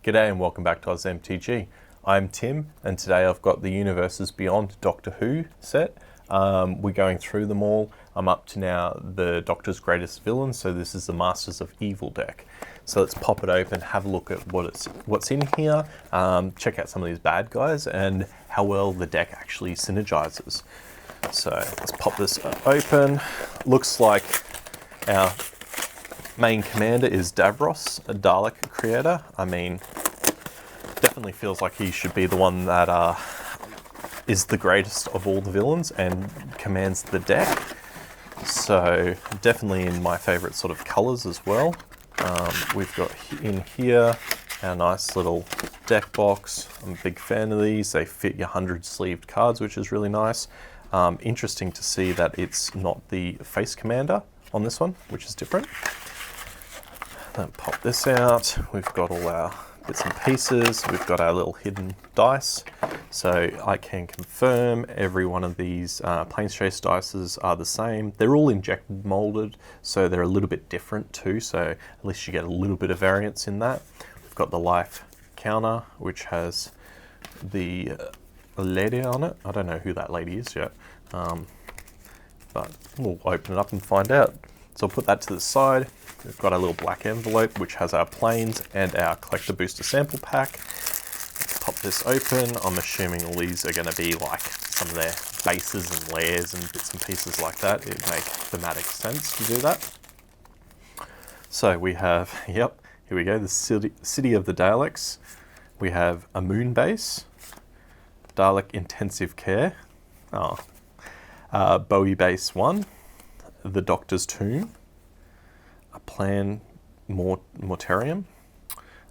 G'day and welcome back to OzMTG. I'm Tim and today I've got the Universes Beyond Doctor Who set. We're going through them all. I'm up to now the Doctor's Greatest Villains, so this is the Masters of Evil deck. So let's pop it open, have a look at what's in here, check out some of these bad guys and how well the deck actually synergizes. So let's pop this open. Looks like our main commander is Davros, a Dalek creator. I mean, definitely feels like he should be the one that is the greatest of all the villains and commands the deck. So definitely in my favorite sort of colors as well. We've got in here our nice little deck box. I'm a big fan of these. They fit your 100 sleeved cards, which is really nice. Interesting to see that it's not the face commander on this one, which is different. Then pop this out. We've got all our bits and pieces. We've got our little hidden dice. So I can confirm every one of these Planes Chase dices are the same. They're all injected molded, so they're a little bit different too. So at least you get a little bit of variance in that. We've got the life counter, which has the lady on it. I don't know who that lady is yet, but we'll open it up and find out. So I'll put that to the side. We've got our little black envelope, which has our planes and our collector booster sample pack. Let's pop this open. I'm assuming all these are going to be like some of their bases and layers and bits and pieces like that. It makes thematic sense to do that. So we have, yep, here we go, the City of the Daleks. We have a moon base, Dalek intensive care, Bowie base 1, the Doctor's Tomb, a Plan Mortarium,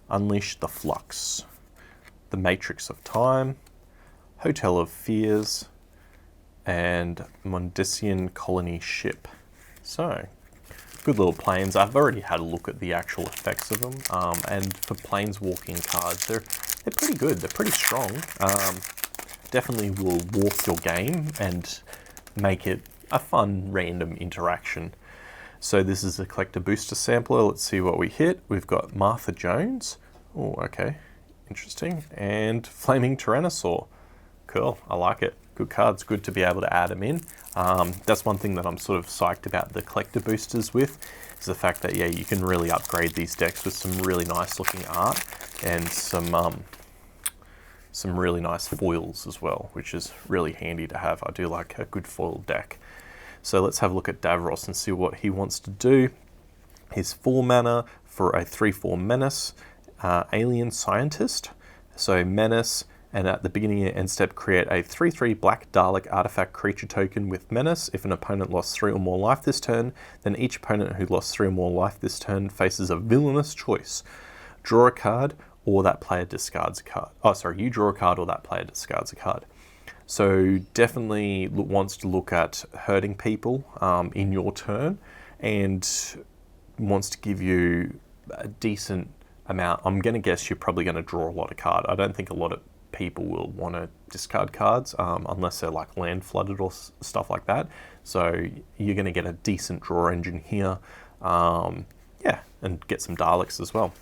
Unleash the Flux, the Matrix of Time, Hotel of Fears, and Mondesian Colony Ship. So, good little planes. I've already had a look at the actual effects of them, and for planeswalking cards, they're pretty good. They're pretty strong. Definitely will walk your game and make it a fun random interaction. So this is a collector booster sampler. Let's see what we hit. We've got Martha Jones. Oh, okay, interesting. And Flaming Tyrannosaur. Cool, I like it. Good cards, good to be able to add them in. That's one thing that I'm sort of psyched about the collector boosters with, is the fact that, yeah, you can really upgrade these decks with some really nice looking art and some really nice foils as well, which is really handy to have. I do like a good foil deck. So let's have a look at Davros and see what he wants to do. He's 4 mana for a 3/4 menace, alien scientist. So menace, and at the beginning of end step, create a 3/3 black Dalek artifact creature token with menace. If an opponent lost 3 or more life this turn, then each opponent who lost 3 or more life this turn faces a villainous choice. Draw a card, or that player discards a card. Oh, sorry, you draw a card or that player discards a card. So definitely wants to look at hurting people in your turn and wants to give you a decent amount. I'm going to guess you're probably going to draw a lot of cards. I don't think a lot of people will want to discard cards unless they're like land flooded or stuff like that. So you're going to get a decent draw engine here. Yeah, and get some Daleks as well.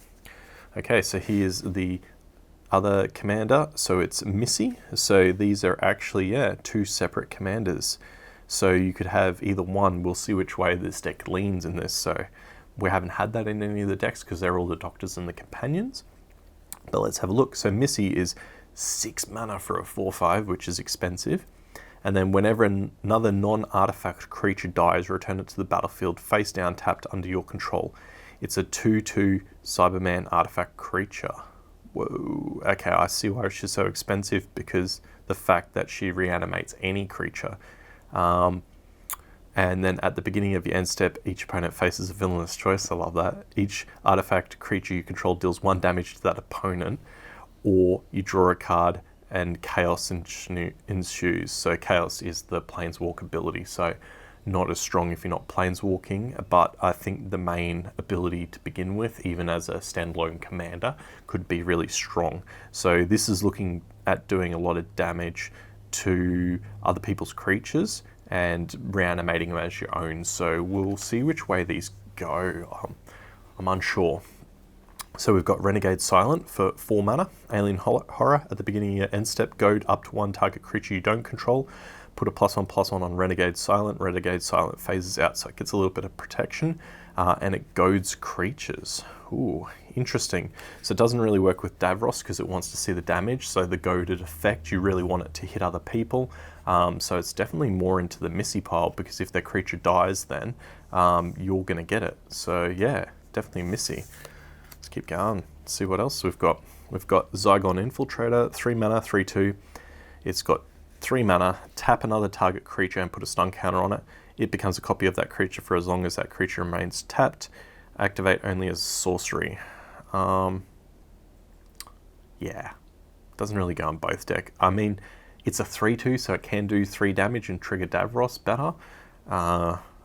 Okay, so here's the other commander. So it's Missy. So these are actually, yeah, 2 separate commanders. So you could have either one. We'll see which way this deck leans in this. So we haven't had that in any of the decks because they're all the Doctors and the Companions. But let's have a look. So Missy is 6 mana for a 4/5, which is expensive. And then whenever another non-artifact creature dies, return it to the battlefield face down, tapped under your control. It's a 2/2 Cyberman artifact creature. Whoa, okay, I see why she's so expensive, because the fact that she reanimates any creature. And then at the beginning of your end step, each opponent faces a villainous choice. I love that. Each artifact creature you control deals 1 damage to that opponent, or you draw a card and chaos ensues. So chaos is the planeswalk ability. So not as strong if you're not planeswalking, but I think the main ability to begin with, even as a standalone commander, could be really strong. So this is looking at doing a lot of damage to other people's creatures and reanimating them as your own. So we'll see which way these go. I'm unsure. So we've got Renegade Silent for 4 mana, Alien Horror. At the beginning of your end step, goad up to 1 target creature you don't control. Put a +1/+1 on Renegade Silent. Renegade Silent phases out, so it gets a little bit of protection, and it goads creatures. Ooh, interesting. So it doesn't really work with Davros because it wants to see the damage, so the goaded effect, you really want it to hit other people. So it's definitely more into the Missy pile, because if their creature dies then, you're going to get it. So yeah, definitely Missy. Let's keep going. See what else we've got. We've got Zygon Infiltrator, 3 mana, 3/2. It's got 3 mana, tap another target creature and put a stun counter on it. It becomes a copy of that creature for as long as that creature remains tapped. Activate only as sorcery. Yeah, doesn't really go on both deck. I mean, it's a 3/2, so it can do 3 damage and trigger Davros better.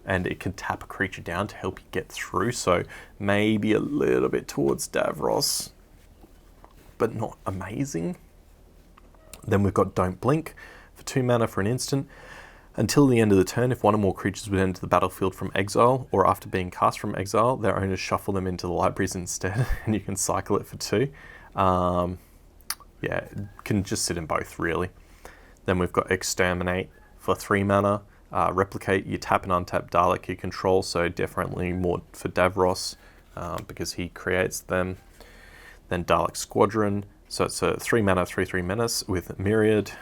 And it can tap a creature down to help you get through, so maybe a little bit towards Davros, but not amazing. Then we've got Don't Blink for 2 mana for an instant. Until the end of the turn, if one or more creatures would enter the battlefield from exile, or after being cast from exile, their owners shuffle them into the libraries instead, and you can cycle it for 2. Yeah, it can just sit in both, really. Then we've got Exterminate for 3 mana. Replicate, you tap and untap Dalek you control, so definitely more for Davros, because he creates them. Then Dalek Squadron, so it's a 3 mana, 3/3 menace with Myriad.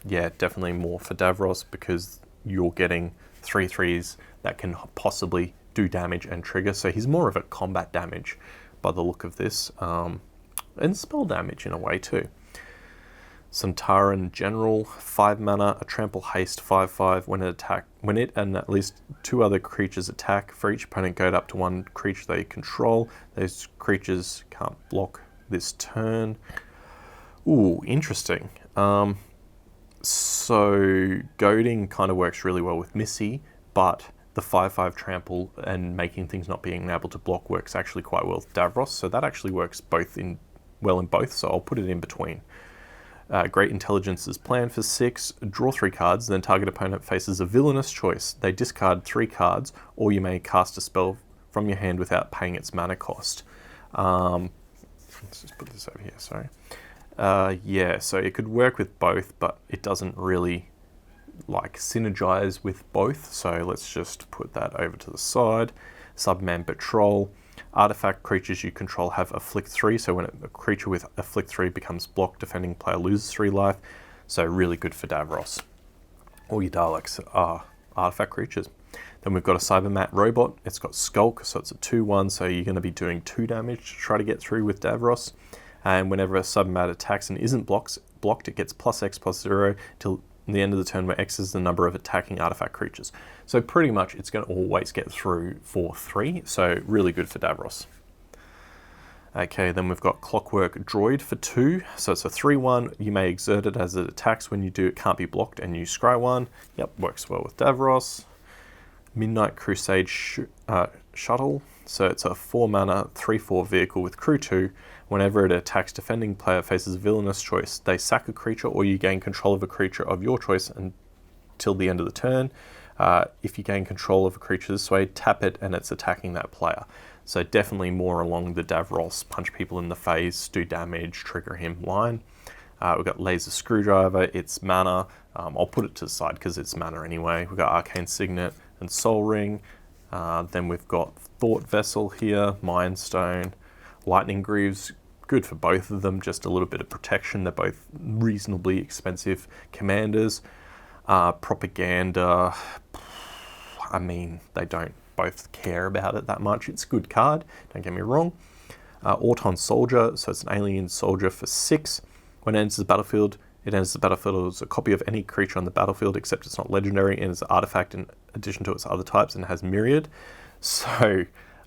Yeah, definitely more for Davros, because you're getting 3/3s that can possibly do damage and trigger, so he's more of a combat damage by the look of this, and spell damage in a way too. Santaran General, 5 mana, a trample haste, 5/5. When it and at least 2 other creatures attack, for each opponent goad up to 1 creature they control. Those creatures can't block this turn. Ooh, interesting. So goading kind of works really well with Missy, but the 5/5 trample and making things not being able to block works actually quite well with Davros. So that actually works well in both. So I'll put it in between. Great Intelligence is planned for 6. Draw 3 cards, then target opponent faces a villainous choice. They discard 3 cards, or you may cast a spell from your hand without paying its mana cost. Let's just put this over here, sorry. Yeah, so it could work with both, but it doesn't really synergize with both. So let's just put that over to the side. Subman Patrol. Artifact creatures you control have Afflict 3, so when a creature with Afflict 3 becomes blocked, defending player loses 3 life. So really good for Davros. All your Daleks are artifact creatures. Then we've got a Cybermat Robot. It's got Skulk, so it's a 2/1, so you're going to be doing 2 damage to try to get through with Davros. And whenever a Cybermat attacks and isn't blocked, it gets +X/+0 till the end of the turn, where X is the number of attacking artifact creatures. So pretty much it's going to always get through for 3, so really good for Davros. Okay, then we've got Clockwork Droid for 2, so it's a 3/1. You may exert it as it attacks. When you do, it can't be blocked, and you scry 1. Yep, works well with Davros. Midnight Crusade Shuttle, so it's a 4 mana, 3/4 vehicle with crew 2. Whenever it attacks, defending player faces a villainous choice. They sack a creature, or you gain control of a creature of your choice until the end of the turn. If you gain control of a creature this way, tap it and it's attacking that player. So definitely more along the Davros, punch people in the face, do damage, trigger him line. We've got Laser Screwdriver, it's mana. I'll put it to the side because it's mana anyway. We've got Arcane Signet and Soul Ring. Then we've got Thought Vessel here, Mind Stone, Lightning Greaves. Good for both of them, just a little bit of protection. They're both reasonably expensive commanders. Propaganda, I mean, they don't both care about it that much. It's a good card, don't get me wrong. Auton Soldier, so it's an alien soldier for 6. When it enters the battlefield, as a copy of any creature on the battlefield, except it's not legendary, and it's an artifact in addition to its other types, and has Myriad. So,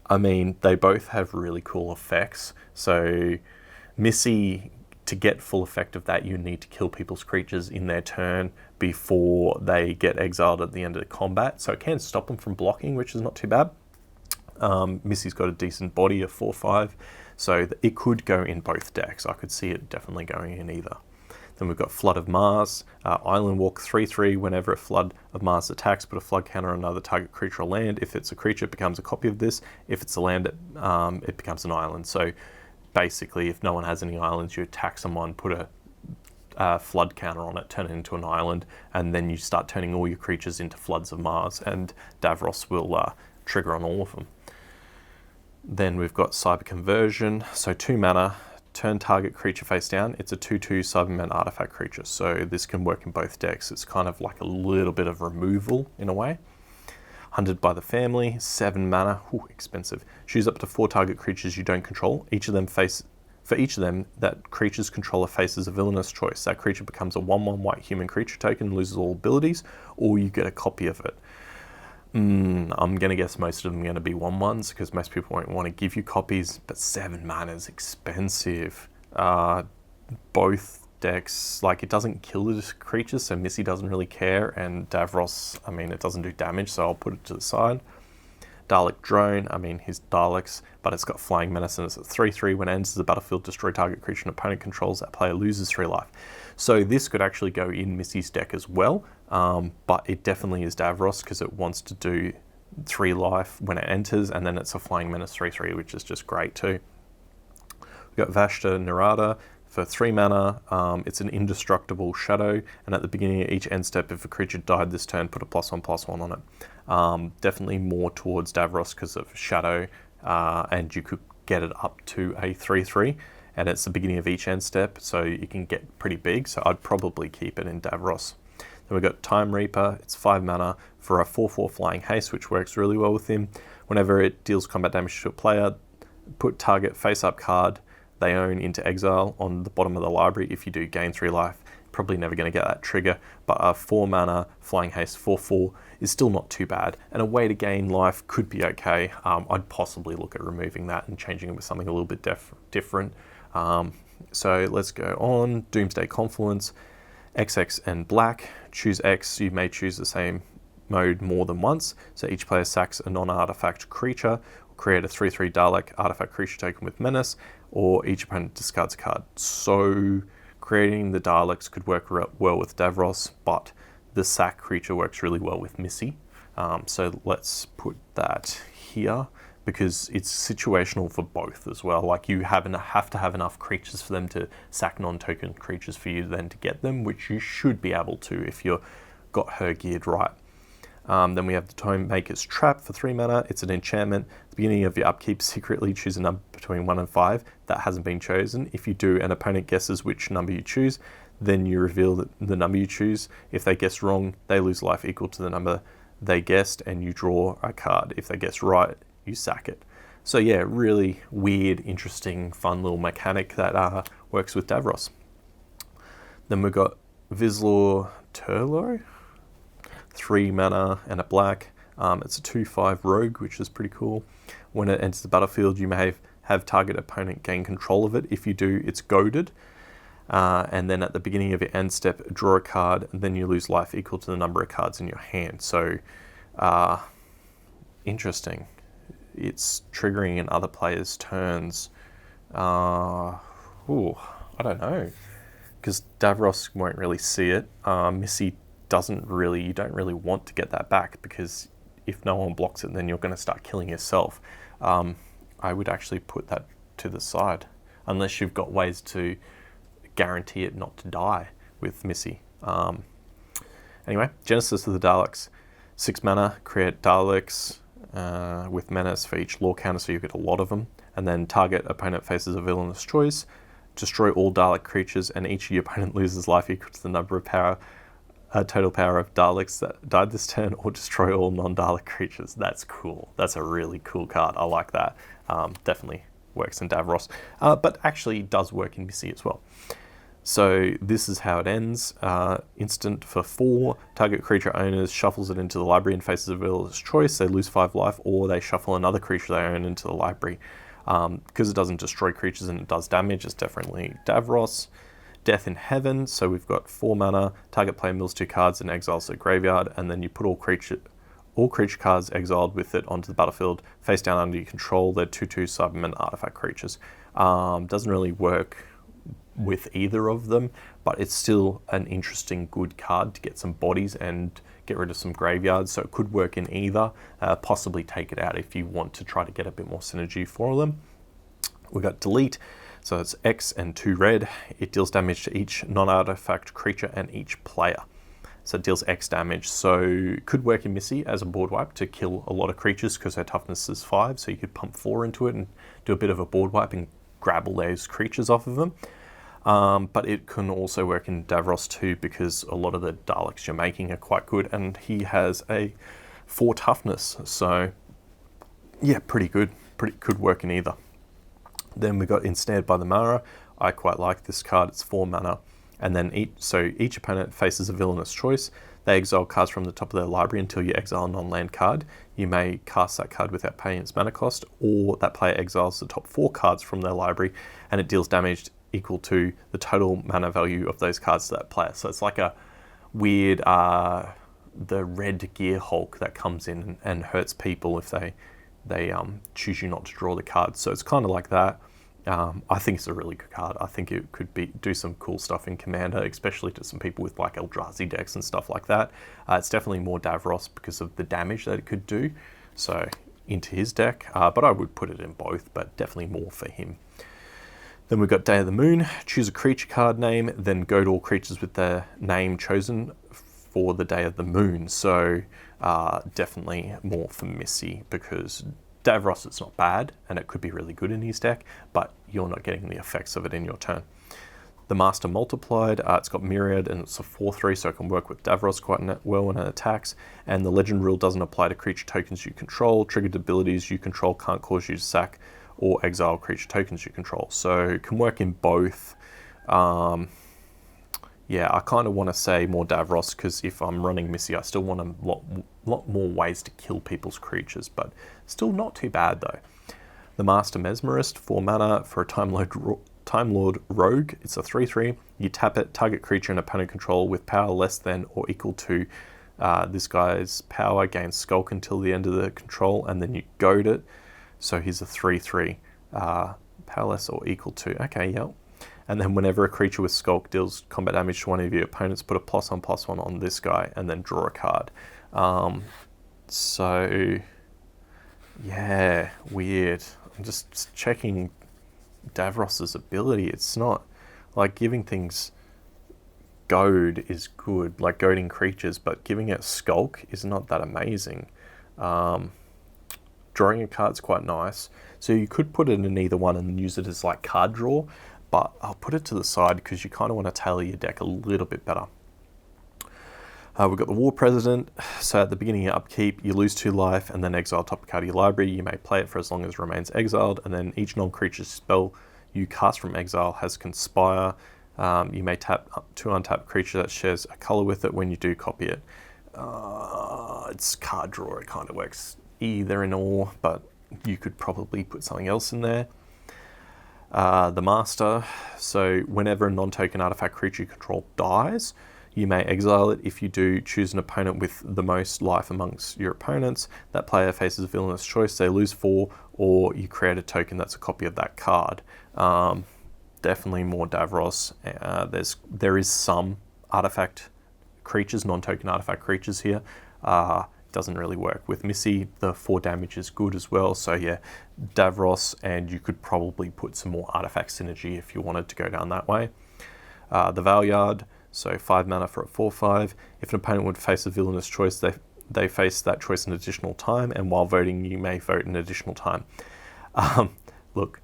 I mean, they both have really cool effects. So, Missy, to get full effect of that, you need to kill people's creatures in their turn before they get exiled at the end of the combat. So it can stop them from blocking, which is not too bad. Missy's got a decent body of 4/5, so it could go in both decks. I could see it definitely going in either. Then Then we've got Flood of Mars, Island Walk 3/3. Whenever a Flood of Mars attacks, put a flood counter on another target creature or land. If it's a creature, it becomes a copy of this. If it's a land, it becomes an island. So basically, if no one has any islands, you attack someone, put a flood counter on it, turn it into an island, and then you start turning all your creatures into Floods of Mars, and Davros will trigger on all of them. Then we've got Cyber Conversion, so 2 mana, turn target creature face down. It's a 2/2 Cyberman artifact creature, so this can work in both decks. It's kind of like a little bit of removal in a way. Hunted by the Family, 7 mana, expensive. Choose up to 4 target creatures you don't control. For each of them, that creature's controller faces a villainous choice. That creature becomes a 1/1 white human creature token and loses all abilities, or you get a copy of it. I'm going to guess most of them are going to be 1/1s because most people won't want to give you copies, but 7 mana is expensive. Both decks, like, it doesn't kill the creatures, so Missy doesn't really care, and Davros, I mean, it doesn't do damage, so I'll put it to the side. Dalek Drone, I mean, he's Daleks, but it's got Flying Menace and it's at 3/3. When it enters the battlefield, destroy target creature an opponent controls. That player loses 3 life. So this could actually go in Missy's deck as well, but it definitely is Davros because it wants to do 3 life when it enters, and then it's a Flying Menace 3/3, which is just great too. We've got Vashta Narada for 3 mana. It's an indestructible shadow, and at the beginning of each end step, if a creature died this turn, put a +1/+1 on it. Definitely more towards Davros because of shadow, and you could get it up to a 3/3, and it's the beginning of each end step, so you can get pretty big, so I'd probably keep it in Davros. Then we've got Time Reaper. It's 5 mana for a 4/4 flying haste, which works really well with him. Whenever it deals combat damage to a player, put target face-up card they own into exile on the bottom of the library. If you do, gain 3 life. Probably never going to get that trigger, but a 4 mana flying haste 4/4 is still not too bad, and a way to gain life could be okay. I'd possibly look at removing that and changing it with something a little bit different. So let's go on. Doomsday Confluence, XX and black. Choose X. You may choose the same mode more than once, so each player sacks a non-artifact creature, create a 3/3 Dalek artifact creature token with menace, or each opponent discards a card. So creating the Daleks could work well with Davros, but the sack creature works really well with Missy. So let's put that here because it's situational for both as well. Like, you have to have enough creatures for them to sack non-token creatures for you then to get them, which you should be able to if you've got her geared right. Then we have the Tome Maker's Trap for 3 mana. It's an enchantment. At the beginning of your upkeep, secretly choose a number between 1 and 5. That hasn't been chosen. If you do, an opponent guesses which number you choose, then you reveal the number you choose. If they guess wrong, they lose life equal to the number they guessed, and you draw a card. If they guess right, you sack it. So yeah, really weird, interesting, fun little mechanic that works with Davros. Then we've got Vizlor Turlo, 3 mana and a black. It's a 2/5 rogue, which is pretty cool. When it enters the battlefield, you may have target opponent gain control of it. If you do, it's goaded. And then at the beginning of your end step, draw a card, and then you lose life equal to the number of cards in your hand. So, interesting. It's triggering in other players' turns. I don't know. Because Davros won't really see it. Missy you don't really want to get that back, because if no one blocks it, then you're going to start killing yourself. I would actually put that to the side, unless you've got ways to guarantee it not to die with Missy. Anyway, Genesis of the Daleks. 6 mana, create Daleks with menace for each lore counter, so you get a lot of them. And then target opponent faces a villainous choice. Destroy all Dalek creatures, and each of your opponent loses life equal to the number of total power of Daleks that died this turn, or destroy all non-Dalek creatures. That's cool. That's a really cool card. I like that. Definitely works in Davros, but actually does work in Missy as well. So this is how it ends. Instant for 4. Target creature owners shuffles it into the library and faces a villainous choice. They lose 5 life, or they shuffle another creature they own into the library. Because it doesn't destroy creatures and it does damage, it's definitely Davros. Death in Heaven, so we've got 4 mana, target player mills 2 cards and exiles the graveyard, and then you put all creature cards exiled with it onto the battlefield, face down under your control. They're 2/2 Cybermen artifact creatures. Doesn't really work with either of them, but it's still an interesting, good card to get some bodies and get rid of some graveyards, so it could work in either. Possibly take it out if you want to try to get a bit more synergy for them. We got delete, so it's X and 2 red. It deals damage to each non-artifact creature and each player. So it deals X damage, so could work in Missy as a board wipe to kill a lot of creatures because her toughness is 5, so you could pump 4 into it and do a bit of a board wipe and grab all those creatures off of them. But it can also work in Davros too, because a lot of the Daleks you're making are quite good, and he has a 4 toughness, so yeah, pretty good. Could work in either. Then we got Ensnared by the Mara. I quite like this card. It's 4 mana. And then each opponent faces a villainous choice. They exile cards from the top of their library until you exile a non-land card. You may cast that card without paying its mana cost, or that player exiles the top 4 cards from their library, and it deals damage equal to the total mana value of those cards to that player. So it's like a weird, the red Gear Hulk that comes in and hurts people if they choose you not to draw the cards. So it's kind of like that. I think it's a really good card. I think it could do some cool stuff in Commander, especially to some people with like Eldrazi decks and stuff like that. It's definitely more Davros because of the damage that it could do, so into his deck. But I would put it in both, but definitely more for him. Then we've got Day of the Moon. Choose a creature card name, then go to all creatures with their name chosen for the Day of the Moon. So definitely more for Missy, because Davros, it's not bad, and it could be really good in his deck, but you're not getting the effects of it in your turn. The Master Multiplied, it's got Myriad, and it's a 4/3, so it can work with Davros quite well when it attacks. And the Legend rule doesn't apply to creature tokens you control. Triggered abilities you control can't cause you to sack or exile creature tokens you control. So it can work in both. Yeah, I kind of want to say more Davros, because if I'm running Missy, I still want a lot more ways to kill people's creatures, but still not too bad though. The Master Mesmerist, 4 mana for a Time Lord Rogue. It's a 3/3. You tap it, target creature in opponent control with power less than or equal to this guy's power gains Skulk until the end of the control, and then you goad it. So he's a 3/3. Power less or equal to. Okay, yep. And then whenever a creature with Skulk deals combat damage to one of your opponents, put a +1/+1 on this guy and then draw a card. So, yeah, weird. I'm just checking Davros's ability. It's not like giving things goad is good, like goading creatures, but giving it Skulk is not that amazing. Drawing a card's quite nice. So you could put it in either one and use it as like card draw, but I'll put it to the side because you kind of want to tailor your deck a little bit better. We've got the War President. So at the beginning of upkeep, you lose 2 life and then exile top card of your library. You may play it for as long as it remains exiled, and then each non-creature spell you cast from exile has Conspire. You may tap up to untap creature that shares a color with it when you do copy it. It's card draw. It kind of works either in or, but you could probably put something else in there. The Master, so whenever a non-token artifact creature you control dies, you may exile it. If you do, choose an opponent with the most life amongst your opponents. That player faces a villainous choice. They lose 4, or you create a token that's a copy of that card. Definitely more Davros. There is some artifact creatures, non-token artifact creatures here. Doesn't really work with Missy. The 4 damage is good as well, so yeah, Davros, and you could probably put some more artifact synergy if you wanted to go down that way. The Valyard, so 5 mana for a 4/5. If an opponent would face a villainous choice, they face that choice an additional time, and while voting you may vote an additional time. Look,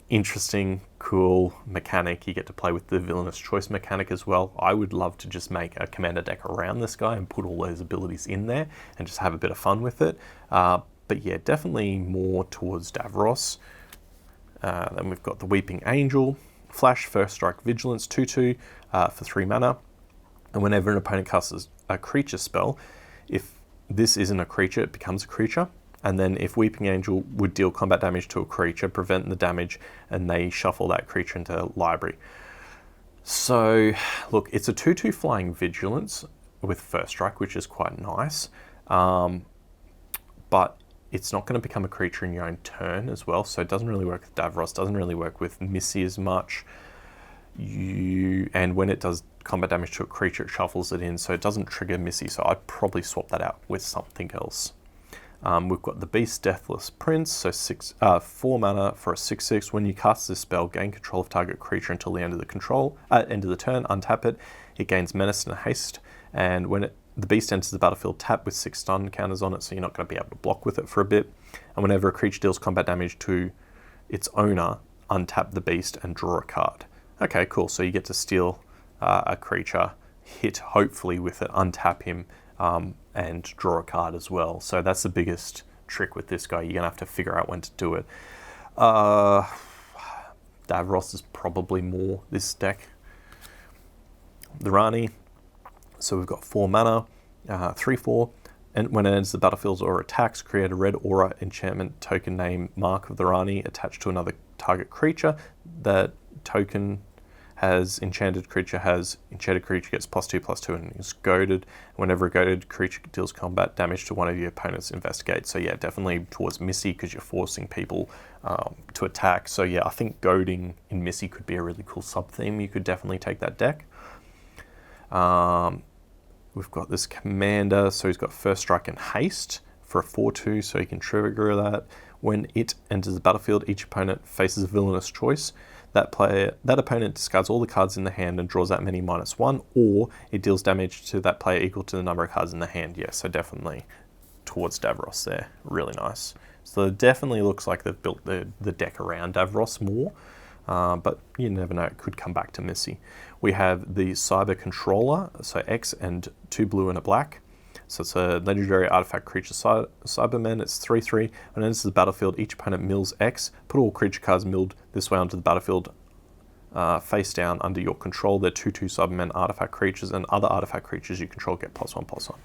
interesting, cool mechanic. You get to play with the villainous choice mechanic as well. I would love to just make a commander deck around this guy and put all those abilities in there and just have a bit of fun with it. But yeah, definitely more towards Davros. Then we've got the Weeping Angel. Flash, First Strike, Vigilance, 2/2 for 3 mana. And whenever an opponent casts a creature spell, if this isn't a creature, it becomes a creature. And then if Weeping Angel would deal combat damage to a creature, prevent the damage, and they shuffle that creature into library. So, look, it's a 2/2 flying Vigilance with First Strike, which is quite nice. But it's not going to become a creature in your own turn as well, so it doesn't really work with Davros, doesn't really work with Missy as much. and when it does combat damage to a creature, it shuffles it in, so it doesn't trigger Missy, so I'd probably swap that out with something else. We've got the Beast Deathless Prince, so 4 mana for a 6/6. When you cast this spell, gain control of target creature until the end of the turn, untap it. It gains menace and haste, and when the beast enters the battlefield, tap with 6 stun counters on it, so you're not going to be able to block with it for a bit. And whenever a creature deals combat damage to its owner, untap the beast and draw a card. Okay, cool. So you get to steal a creature, hit hopefully with it, untap him, and draw a card as well. So that's the biggest trick with this guy. You're going to have to figure out when to do it. Davros is probably more this deck. The Rani. So we've got 4 mana, 3/4, and when it enters the battlefield or attacks, create a red aura enchantment token name Mark of the Rani attached to another target creature. That token has enchanted creature gets +2/+2 and is goaded. Whenever a goaded creature deals combat damage to one of your opponents, investigate. So yeah, definitely towards Missy because you're forcing people to attack. So yeah, I think goading in Missy could be a really cool sub-theme. You could definitely take that deck. We've got this commander, so he's got first strike and haste for a 4/2, so he can trigger that. When it enters the battlefield, each opponent faces a villainous choice. That opponent discards all the cards in the hand and draws that many -1, or it deals damage to that player equal to the number of cards in the hand. Yeah, so definitely towards Davros there. Really nice. So it definitely looks like they've built the deck around Davros more. But you never know, it could come back to Missy. We have the Cyber Controller, so X and 2 blue and a black. So it's a legendary artifact creature Cyberman. It's 3/3. When it enters the battlefield, each opponent mills X. Put all creature cards milled this way onto the battlefield face down under your control. They're 2/2 Cybermen artifact creatures, and other artifact creatures you control get +1/+1.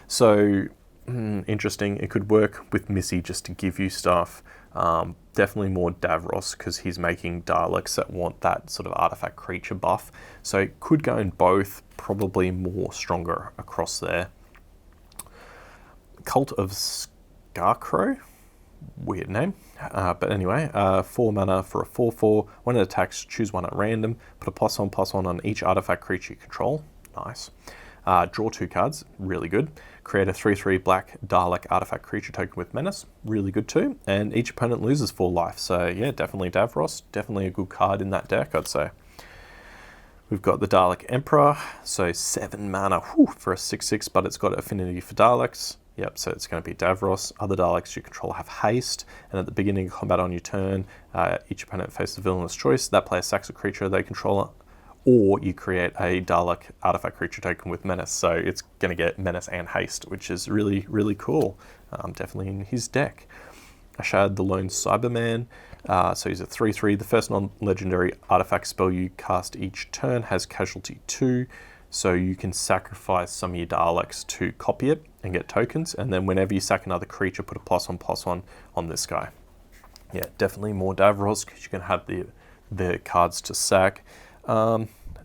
So interesting. It could work with Missy just to give you stuff. Definitely more Davros because he's making Daleks that want that sort of artifact creature buff. So it could go in both, probably more stronger across there. Cult of Scarecrow, weird name. But anyway, 4 mana for a 4/4. When it attacks, choose one at random. Put a +1/+1 on each artifact creature you control. Nice. Draw 2 cards, really good. Create a 3/3 black Dalek artifact creature token with menace, really good too. And each opponent loses 4 life. So yeah, definitely Davros, definitely a good card in that deck, I'd say. We've got the Dalek Emperor, so 7 mana for a 6/6, but it's got affinity for Daleks. Yep, so it's going to be Davros. Other Daleks you control have haste, and at the beginning of combat on your turn, each opponent faces a villainous choice. That player sacks a creature they control, or you create a Dalek artifact creature token with menace. So it's going to get menace and haste, which is really, really cool. Definitely in his deck. Ashad the Lone Cyberman. So he's a 3/3. The first non-legendary artifact spell you cast each turn has casualty 2. So you can sacrifice some of your Daleks to copy it and get tokens. And then whenever you sack another creature, put a +1/+1 on this guy. Yeah, definitely more Davros because you can have the cards to sack.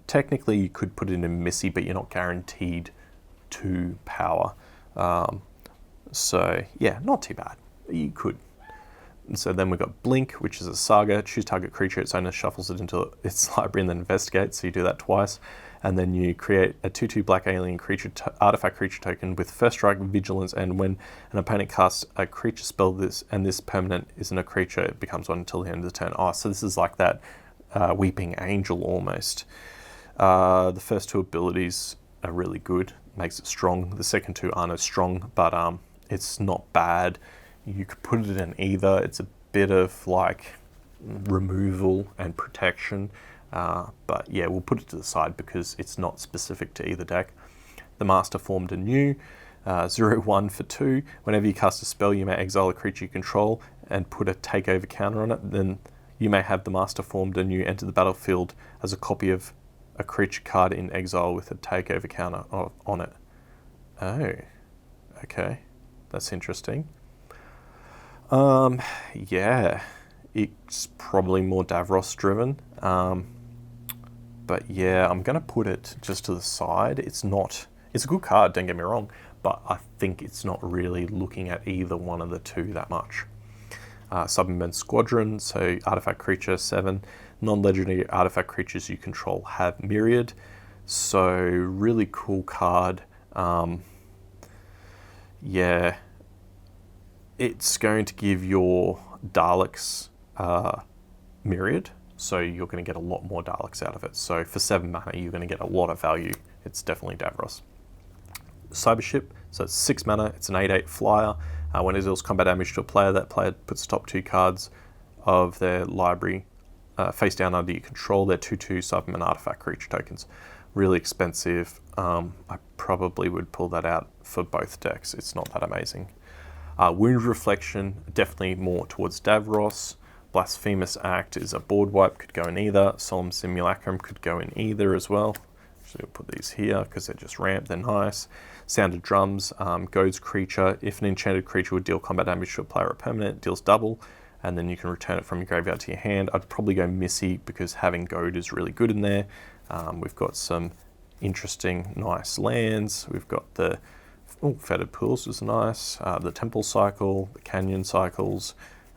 Technically you could put it in Missy, but you're not guaranteed 2 power. So yeah, not too bad. You could. And so then we've got Blink, which is a saga. Choose target creature, its owner shuffles it into its library and then investigates. So you do that twice. And then you create a 2/2 black alien creature artifact creature token with first strike, vigilance, and when an opponent casts a creature spell and this permanent isn't a creature, it becomes one until the end of the turn. Oh, so this is like that Weeping Angel almost. The first 2 abilities are really good, makes it strong. The second 2 aren't as strong, but it's not bad. You could put it in either. It's a bit of like removal and protection. But yeah, we'll put it to the side because it's not specific to either deck. The Master formed anew, 0/1 for 2. Whenever you cast a spell, you may exile a creature you control and put a takeover counter on it. Then you may have the Master formed anew enter the battlefield as a copy of a creature card in exile with a takeover counter on it. Oh, okay. That's interesting. Yeah, it's probably more Davros driven. But yeah, I'm going to put it just to the side. It's a good card, don't get me wrong, but I think it's not really looking at either one of the 2 that much. Cybermen Squadron, so artifact creature 7. Non-legendary artifact creatures you control have Myriad. So really cool card. Yeah, it's going to give your Daleks Myriad, so you're going to get a lot more Daleks out of it. So for 7 mana, you're going to get a lot of value. It's definitely Davros. Cybership, so it's 6 mana, it's an 8/8 flyer. When it deals combat damage to a player, that player puts the top 2 cards of their library face down under your control. They're 2/2 Cyberman artifact creature tokens. Really expensive. I probably would pull that out for both decks. It's not that amazing. Wound Reflection, definitely more towards Davros. Blasphemous Act is a board wipe, could go in either. Solemn Simulacrum could go in either as well. So we'll put these here because they're just ramped, they're nice. Sound of Drums, goads creature. If an enchanted creature would deal combat damage to a player or permanent, it deals double, and then you can return it from your graveyard to your hand. I'd probably go Missy because having goad is really good in there. We've got some interesting, nice lands. We've got the Fettered Pools is nice. The Temple Cycle, the Canyon Cycles.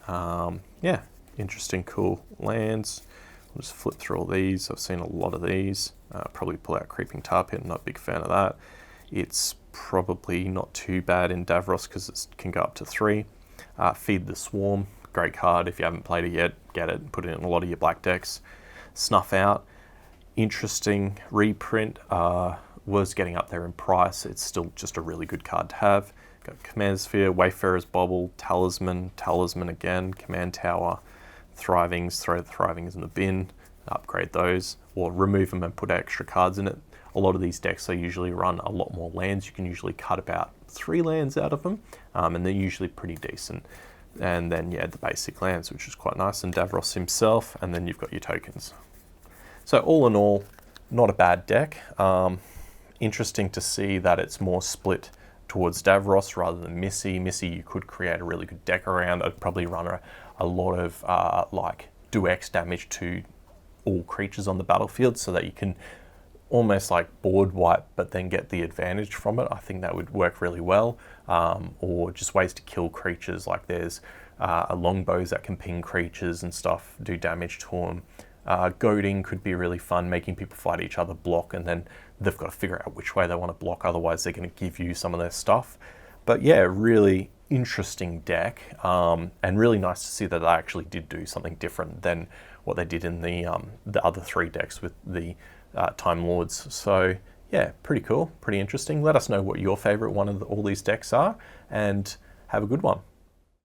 Yeah, interesting, cool lands. I'll just flip through all these. I've seen a lot of these. Probably pull out Creeping Tar Pit. I'm not a big fan of that. It's probably not too bad in Davros because it can go up to 3. Feed the Swarm. Great card. If you haven't played it yet, get it and put it in a lot of your black decks. Snuff Out. Interesting reprint. Was getting up there in price. It's still just a really good card to have. Got Command Sphere, Wayfarer's Bauble, Talisman again, Command Tower, Thrivings, throw the Thrivings in the bin, upgrade those, or remove them and put extra cards in it. A lot of these decks, they usually run a lot more lands. You can usually cut about 3 lands out of them, and they're usually pretty decent. And then, yeah, the basic lands, which is quite nice, and Davros himself, and then you've got your tokens. So all in all, not a bad deck. Interesting to see that it's more split towards Davros rather than Missy. Missy, you could create a really good deck around. I'd probably run a lot of like do X damage to all creatures on the battlefield so that you can almost like board wipe but then get the advantage from it. I think that would work really well. Or just ways to kill creatures, like there's longbows that can ping creatures and stuff, do damage to them. Goading could be really fun, making people fight each other, block, and then they've got to figure out which way they want to block, otherwise they're going to give you some of their stuff. But yeah, really interesting deck, and really nice to see that they actually did do something different than what they did in the other 3 decks with the Time Lords. So yeah, pretty cool, pretty interesting. Let us know what your favorite one of all these decks are, and have a good one.